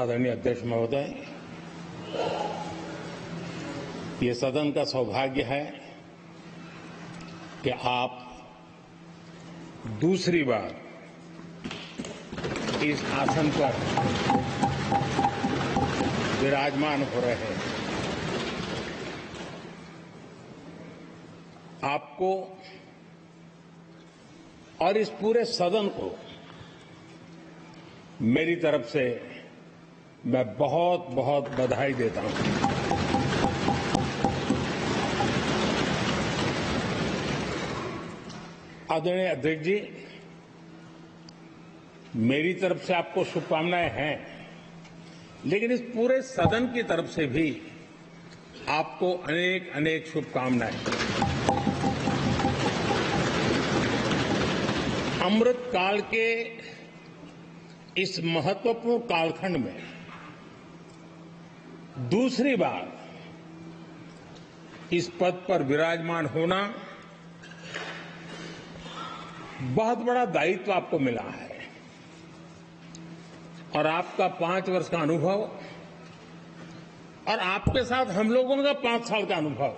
आदरणीय अध्यक्ष महोदय, ये सदन का सौभाग्य है कि आप दूसरी बार इस आसन पर विराजमान हो रहे हैं। आपको और इस पूरे सदन को मेरी तरफ से मैं बहुत बहुत बधाई देता हूं। आदरणीय अध्यक्ष जी, मेरी तरफ से आपको शुभकामनाएं हैं, लेकिन इस पूरे सदन की तरफ से भी आपको अनेक अनेक शुभकामनाएं। अमृत काल के इस महत्वपूर्ण कालखंड में दूसरी बार इस पद पर विराजमान होना बहुत बड़ा दायित्व आपको मिला है और आपका 5 वर्ष का अनुभव और आपके साथ हम लोगों का 5 साल का अनुभव,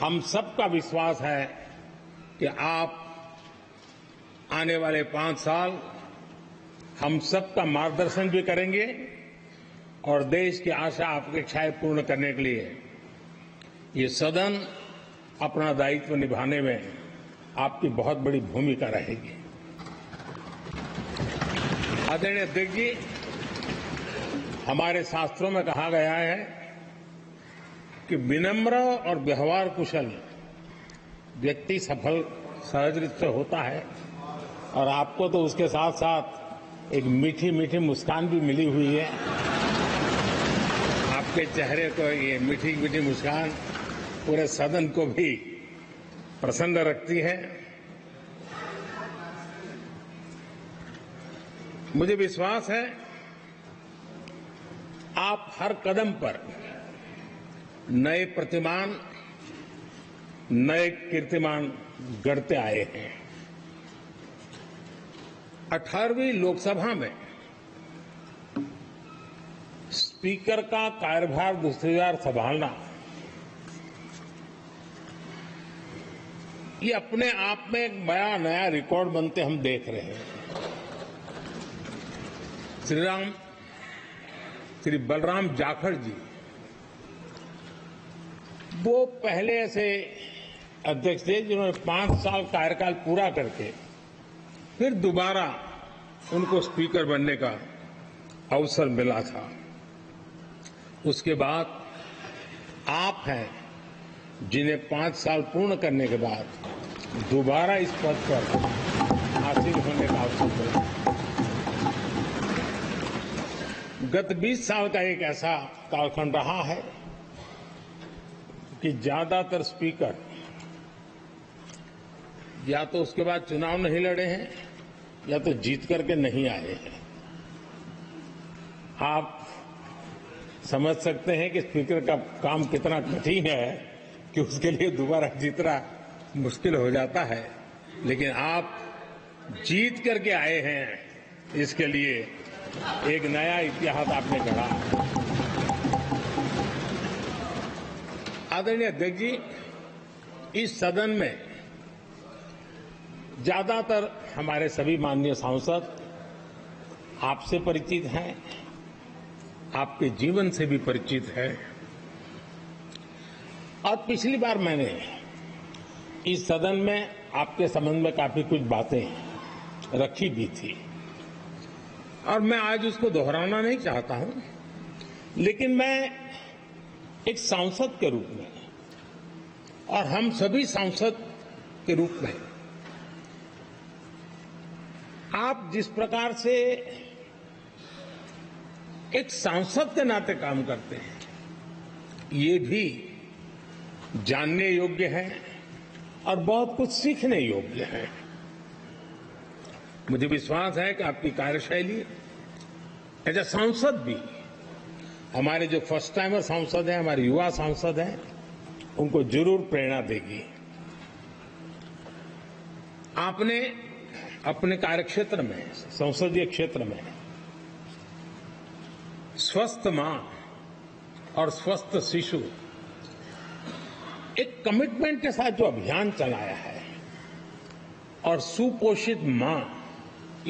हम सबका विश्वास है कि आप आने वाले 5 साल हम सबका मार्गदर्शन भी करेंगे और देश की आशा अपेक्षाएं पूर्ण करने के लिए ये सदन अपना दायित्व निभाने में आपकी बहुत बड़ी भूमिका रहेगी। आदरणीय अध्यक्ष जी, हमारे शास्त्रों में कहा गया है कि विनम्र और व्यवहार कुशल व्यक्ति सफल सहज रूप से होता है और आपको तो उसके साथ साथ एक मीठी मीठी मुस्कान भी मिली हुई है। आपके चेहरे को ये मीठी मीठी मुस्कान पूरे सदन को भी प्रसन्न रखती है। मुझे विश्वास है आप हर कदम पर नए प्रतिमान, नए कीर्तिमान गढ़ते आए हैं। 18वीं लोकसभा में स्पीकर का कार्यभार दूसरी बार संभालना ये अपने आप में एक बड़ा नया रिकॉर्ड बनते हम देख रहे हैं। श्री बलराम जाखड़ जी वो पहले ऐसे अध्यक्ष थे जिन्होंने 5 साल कार्यकाल पूरा करके फिर दोबारा उनको स्पीकर बनने का अवसर मिला था। उसके बाद आप हैं जिन्हें 5 साल पूर्ण करने के बाद दोबारा इस पद पर हासिल होने का अवसर मिला। गत 20 साल का एक ऐसा कालखंड रहा है कि ज्यादातर स्पीकर या तो उसके बाद चुनाव नहीं लड़े हैं या तो जीत करके नहीं आए हैं। आप समझ सकते हैं कि स्पीकर का काम कितना कठिन है कि उसके लिए दोबारा जीतना मुश्किल हो जाता है, लेकिन आप जीत करके आए हैं, इसके लिए एक नया इतिहास आपने गढ़ा। आदरणीय अध्यक्ष जी, इस सदन में ज्यादातर हमारे सभी माननीय सांसद आपसे परिचित हैं, आपके जीवन से भी परिचित हैं और पिछली बार मैंने इस सदन में आपके संबंध में काफी कुछ बातें रखी भी थी और मैं आज उसको दोहराना नहीं चाहता हूं, लेकिन मैं एक सांसद के रूप में और हम सभी सांसद के रूप में आप जिस प्रकार से एक सांसद के नाते काम करते हैं, ये भी जानने योग्य है और बहुत कुछ सीखने योग्य है। मुझे विश्वास है कि आपकी कार्यशैली एज ए सांसद भी हमारे जो फर्स्ट टाइमर सांसद हैं, हमारे युवा सांसद हैं, उनको जरूर प्रेरणा देगी। आपने अपने कार्यक्षेत्र में, संसदीय क्षेत्र में स्वस्थ मां और स्वस्थ शिशु एक कमिटमेंट के साथ जो अभियान चलाया है और सुपोषित मां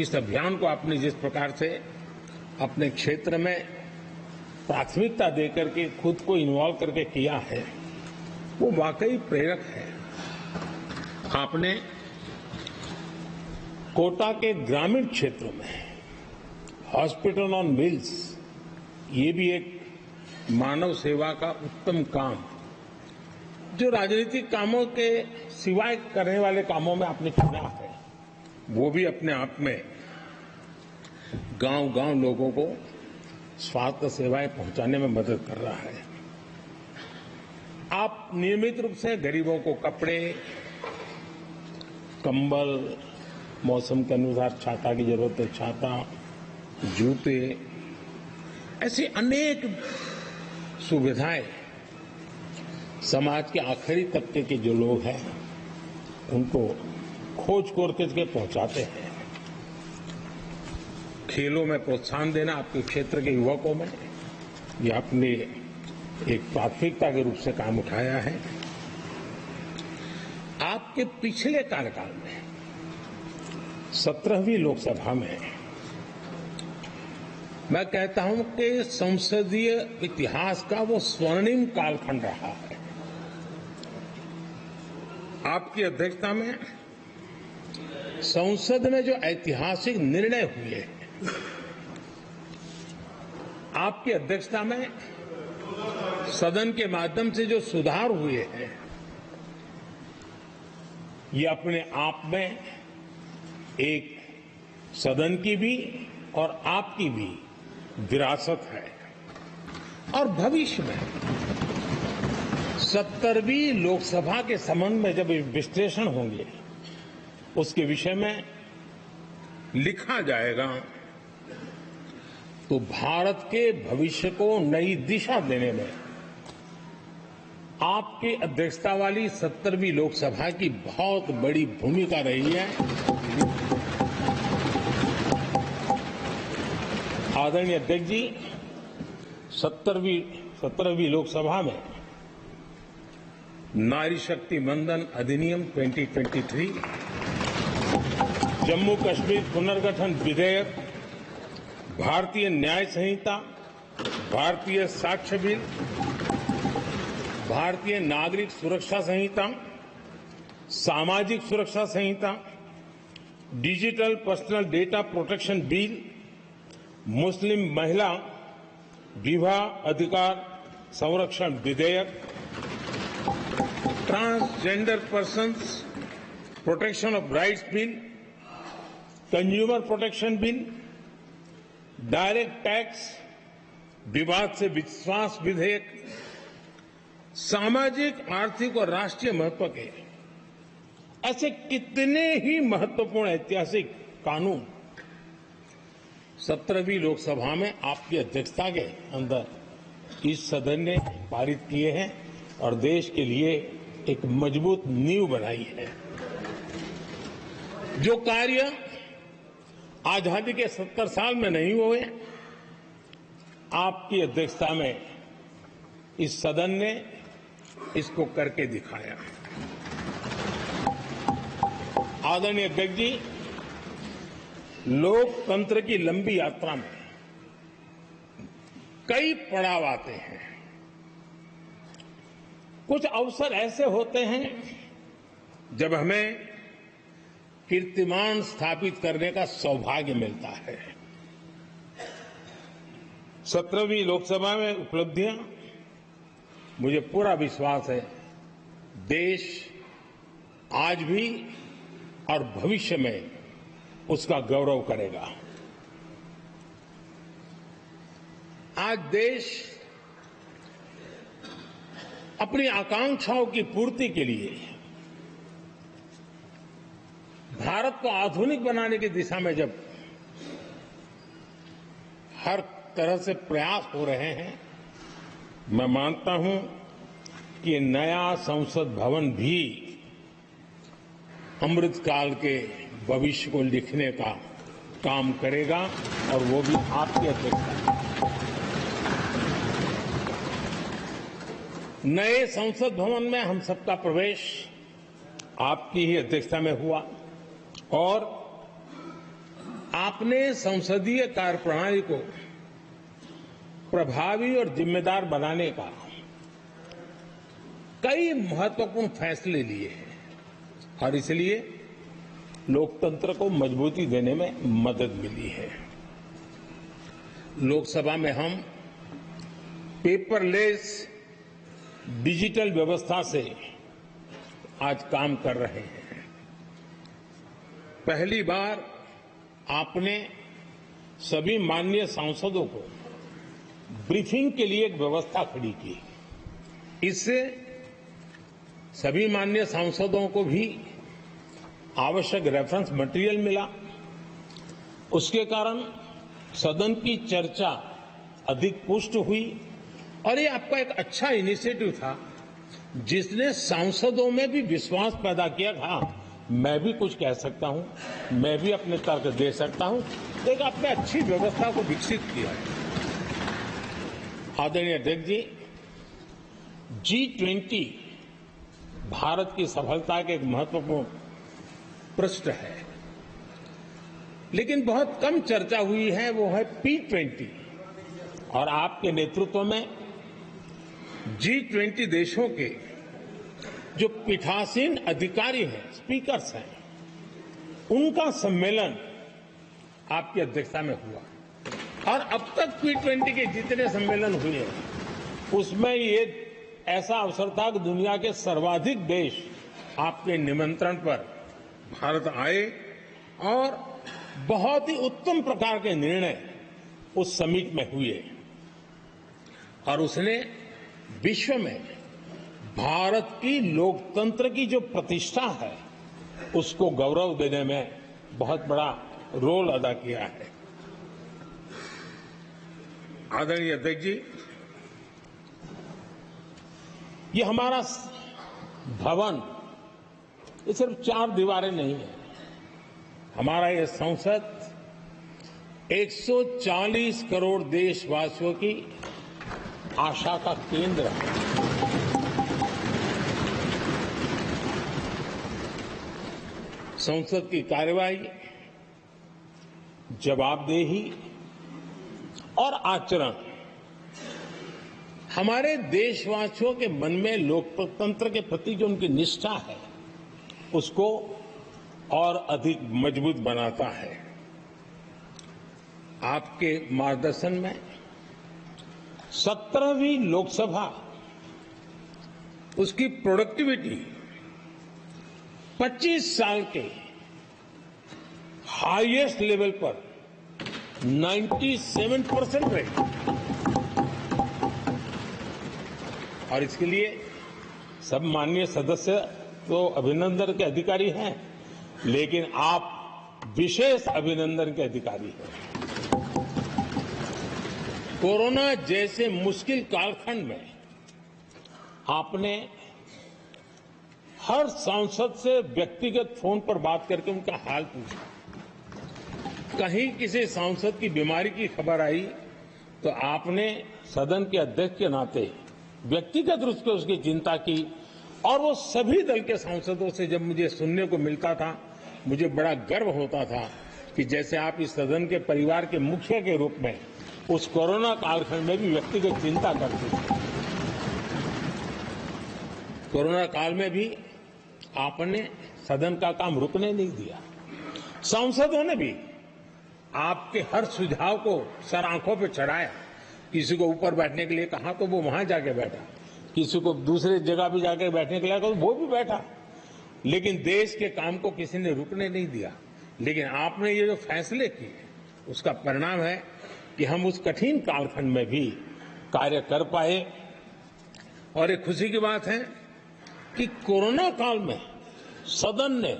इस अभियान को आपने जिस प्रकार से अपने क्षेत्र में प्राथमिकता देकर के खुद को इन्वॉल्व करके किया है वो वाकई प्रेरक है। आपने कोटा के ग्रामीण क्षेत्रों में हॉस्पिटल ऑन व्हील्स ये भी एक मानव सेवा का उत्तम काम जो राजनीतिक कामों के सिवाय करने वाले कामों में आपने चुना है वो भी अपने आप में गांव-गांव लोगों को स्वास्थ्य सेवाएं पहुंचाने में मदद कर रहा है। आप नियमित रूप से गरीबों को कपड़े, कंबल, मौसम के अनुसार छाता की जरूरत है छाता, जूते, ऐसी अनेक सुविधाएं समाज के आखिरी तबके के जो लोग हैं उनको खोज करके पहुंचाते हैं। खेलों में प्रोत्साहन देना आपके क्षेत्र के युवकों में ये आपने एक प्राथमिकता के रूप से काम उठाया है। आपके पिछले कार्यकाल में 17वीं लोकसभा में मैं कहता हूं कि संसदीय इतिहास का वो स्वर्णिम कालखंड रहा है। आपकी अध्यक्षता में संसद में जो ऐतिहासिक निर्णय हुए आपकी अध्यक्षता में सदन के माध्यम से जो सुधार हुए हैं ये अपने आप में एक सदन की भी और आपकी भी विरासत है और भविष्य में 70वीं लोकसभा के संबंध में जब विश्लेषण होंगे उसके विषय में लिखा जाएगा तो भारत के भविष्य को नई दिशा देने में आपकी अध्यक्षता वाली 70वीं लोकसभा की बहुत बड़ी भूमिका रही है। आदरणीय अध्यक्ष जी 17वीं लोकसभा में नारी शक्ति वंदन अधिनियम 2023, जम्मू कश्मीर पुनर्गठन विधेयक, भारतीय न्याय संहिता, भारतीय साक्ष्य बिल, भारतीय नागरिक सुरक्षा संहिता, सामाजिक सुरक्षा संहिता, digital personal data protection bill, मुस्लिम महिला विवाह अधिकार संरक्षण विधेयक, transgender persons protection of rights bill, consumer protection bill, direct tax विवाद से विश्वास विधेयक, सामाजिक आर्थिक और राष्ट्रीय महत्व के ऐसे कितने ही महत्वपूर्ण ऐतिहासिक कानून 17वीं लोकसभा में आपकी अध्यक्षता के अंदर इस सदन ने पारित किए हैं और देश के लिए एक मजबूत नींव बनाई है। जो कार्य आजादी के 70 साल में नहीं हुए आपकी अध्यक्षता में इस सदन ने इसको करके दिखाया। आदरणीय अध्यक्ष जी लोकतंत्र की लंबी यात्रा में कई पड़ाव आते हैं। कुछ अवसर ऐसे होते हैं जब हमें कीर्तिमान स्थापित करने का सौभाग्य मिलता है। 17वीं लोकसभा में उपलब्धियां मुझे पूरा विश्वास है देश आज भी और भविष्य में उसका गौरव करेगा। आज देश अपनी आकांक्षाओं की पूर्ति के लिए भारत को आधुनिक बनाने की दिशा में जब हर तरह से प्रयास हो रहे हैं, मैं मानता हूं कि नया संसद भवन भी अमृतकाल के भविष्य को लिखने का काम करेगा और वो भी आपकी अध्यक्षता में। नए संसद भवन में हम सबका प्रवेश आपकी ही अध्यक्षता में हुआ और आपने संसदीय कार्यप्रणाली को प्रभावी और जिम्मेदार बनाने का कई महत्वपूर्ण फैसले लिए हैं और इसलिए लोकतंत्र को मजबूती देने में मदद मिली है। लोकसभा में हम पेपरलेस डिजिटल व्यवस्था से आज काम कर रहे हैं। पहली बार आपने सभी माननीय सांसदों को ब्रीफिंग के लिए एक व्यवस्था खड़ी की। इससे सभी माननीय सांसदों को भी आवश्यक रेफरेंस मटेरियल मिला। उसके कारण सदन की चर्चा अधिक पुष्ट हुई और ये आपका एक अच्छा इनिशिएटिव था जिसने सांसदों में भी विश्वास पैदा किया। हाँ, मैं भी कुछ कह सकता हूं, मैं भी अपने तर्क दे सकता हूं। तो एक आपने अच्छी व्यवस्था को विकसित किया है। आदरणीय अध्यक्ष जी, G20 भारत की सफलता के एक महत्वपूर्ण पृष्ठ है, लेकिन बहुत कम चर्चा हुई है, वो है P20 और आपके नेतृत्व में G20 देशों के जो पीठासीन अधिकारी हैं, स्पीकर्स हैं, उनका सम्मेलन आपकी अध्यक्षता में हुआ और अब तक P20 के जितने सम्मेलन हुए उसमें ये ऐसा अवसर था कि दुनिया के सर्वाधिक देश आपके निमंत्रण पर भारत आए और बहुत ही उत्तम प्रकार के निर्णय उस समिट में हुए और उसने विश्व में भारत की लोकतंत्र की जो प्रतिष्ठा है उसको गौरव देने में बहुत बड़ा रोल अदा किया है। आदरणीय अध्यक्ष जी, ये हमारा भवन ये सिर्फ 4 दीवारें नहीं है। हमारा ये संसद 140 करोड़ देशवासियों की आशा का केंद्र है। संसद की कार्यवाही, जवाबदेही और आचरण हमारे देशवासियों के मन में लोकतंत्र के प्रति जो उनकी निष्ठा है उसको और अधिक मजबूत बनाता है। आपके मार्गदर्शन में 17वीं लोकसभा उसकी प्रोडक्टिविटी 25 साल के हाईएस्ट लेवल पर 97% रही और इसके लिए सब माननीय सदस्य तो अभिनंदन के अधिकारी हैं, लेकिन आप विशेष अभिनंदन के अधिकारी हैं। कोरोना जैसे मुश्किल कालखंड में आपने हर सांसद से व्यक्तिगत फोन पर बात करके उनका हाल पूछा। कहीं किसी सांसद की बीमारी की खबर आई तो आपने सदन के अध्यक्ष के नाते व्यक्तिगत रूप से उसकी चिंता की और वो सभी दल के सांसदों से जब मुझे सुनने को मिलता था मुझे बड़ा गर्व होता था कि जैसे आप इस सदन के परिवार के मुखिया के रूप में उस कोरोना कालखंड में भी व्यक्तिगत चिंता करते थे। कोरोना काल में भी आपने सदन का काम रुकने नहीं दिया। सांसदों ने भी आपके हर सुझाव को सर आंखों पे चढ़ाया। किसी को ऊपर बैठने के लिए कहा तो वो वहां जाके बैठा, किसी को दूसरे जगह भी जाके बैठने के लिए कहा तो वो भी बैठा, लेकिन देश के काम को किसी ने रुकने नहीं दिया। लेकिन आपने ये जो फैसले किए उसका परिणाम है कि हम उस कठिन कालखंड में भी कार्य कर पाए। और एक खुशी की बात है कि कोरोना काल में सदन ने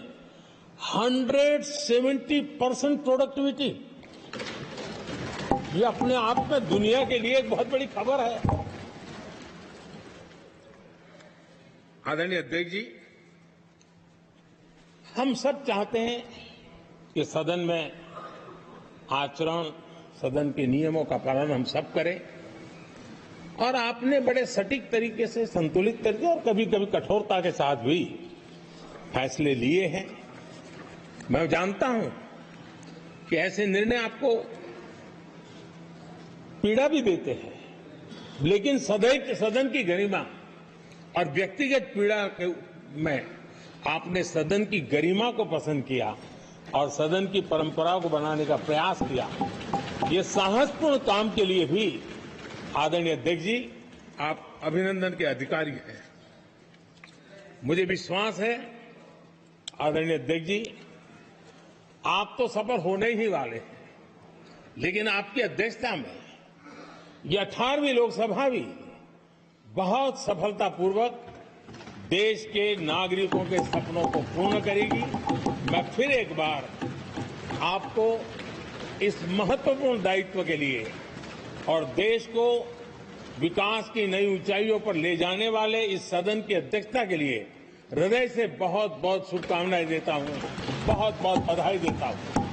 170% प्रोडक्टिविटी, ये अपने आप में दुनिया के लिए एक बहुत बड़ी खबर है। आदरणीय अध्यक्ष जी, हम सब चाहते हैं कि सदन में आचरण, सदन के नियमों का पालन हम सब करें और आपने बड़े सटीक तरीके से, संतुलित तरीके और कभी कभी कठोरता के साथ भी फैसले लिए हैं। मैं जानता हूं कि ऐसे निर्णय आपको पीड़ा भी देते हैं, लेकिन सदन की गरिमा और व्यक्तिगत पीड़ा में आपने सदन की गरिमा को पसंद किया और सदन की परंपरा को बनाने का प्रयास किया। ये साहसपूर्ण काम के लिए भी आदरणीय अध्यक्ष जी, आप अभिनंदन के अधिकारी हैं। मुझे विश्वास है आदरणीय अध्यक्ष जी, आप तो सफल होने ही वाले हैं, लेकिन आपकी अध्यक्षता में यह 18वीं लोकसभा भी बहुत सफलतापूर्वक देश के नागरिकों के सपनों को पूर्ण करेगी। मैं फिर एक बार आपको इस महत्वपूर्ण दायित्व के लिए और देश को विकास की नई ऊंचाइयों पर ले जाने वाले इस सदन की अध्यक्षता के लिए हृदय से बहुत बहुत शुभकामनाएं देता हूं, बहुत बहुत बधाई देता हूं।